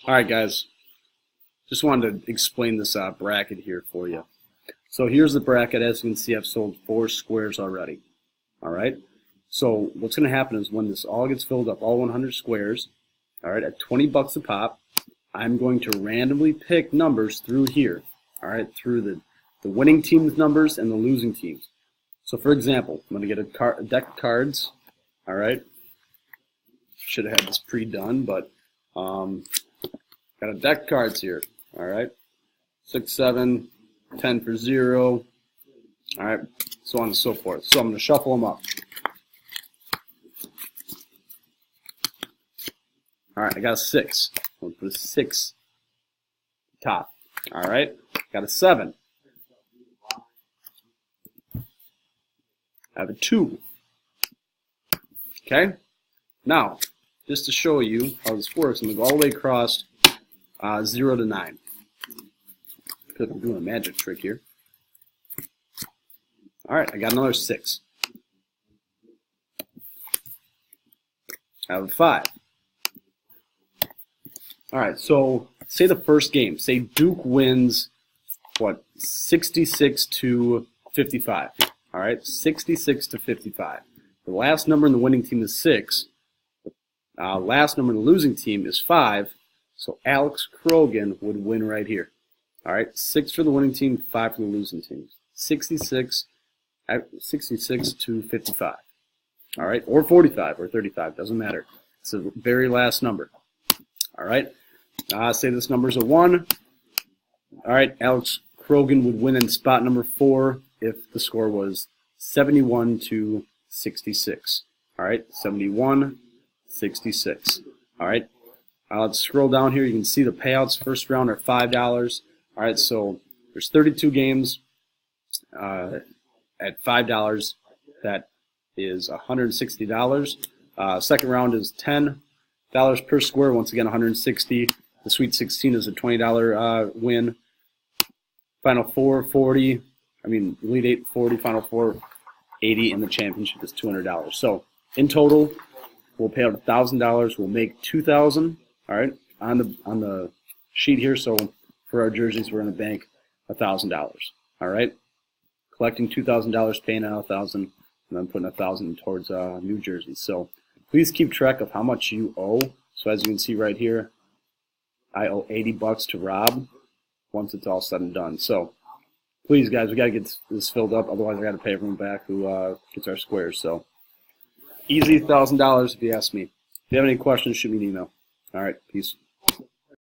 Alright guys, just wanted to explain this bracket here for you. So here's the bracket. As you can see, I've sold 4 squares already. Alright, so what's going to happen is when this all gets filled up, all 100 squares, alright, at 20 bucks a pop, I'm going to randomly pick numbers through here, alright, through the winning team's numbers and the losing teams. So for example, I'm going to get a deck of cards, alright, should have had this pre-done, but got a deck of cards here, alright, 6, 7, 10 for 0, alright, so on and so forth. So I'm going to shuffle them up. Alright, I got a 6. I'm going to put a 6 top. Alright, got a 7. I have a 2. Okay, now, just to show you how this works, I'm going to go all the way across 0 to 9. I feel like I'm doing a magic trick here. Alright, I got another 6. I have a 5. Alright, so say the first game. Say Duke wins, what, 66 to 55. Alright, 66 to 55. The last number in the winning team is 6. Last number in the losing team is 5. So Alex Krogan would win right here. Alright, 6 for the winning team, 5 for the losing team. 66 to 55. Alright, or 45 or 35, doesn't matter. It's the very last number. Alright, say this number's a 1. Alright, Alex Krogan would win in spot number 4 if the score was 71 to 66. Alright, 71, 66. Alright, let's scroll down here. You can see the payouts first round are $5. Alright, so there's 32 games at $5. That is $160. Second round is $10 per square. Once again, $160. The Sweet 16 is a $20 win. Final Four, $40. I mean, Elite 8, $40. Final Four, $80, and the championship is $200. So in total, we'll pay out $1,000. We'll make $2,000. All right, on the sheet here. So for our jerseys, we're going to bank $1,000. All right, collecting $2,000, paying out $1,000, and then putting $1,000 towards new jerseys. So please keep track of how much you owe. So as you can see right here, I owe $80 to Rob once it's all said and done. So please, guys, we got to get this filled up. Otherwise, I got to pay everyone back who gets our squares. So easy $1,000 if you ask me. If you have any questions, shoot me an email. All right, peace.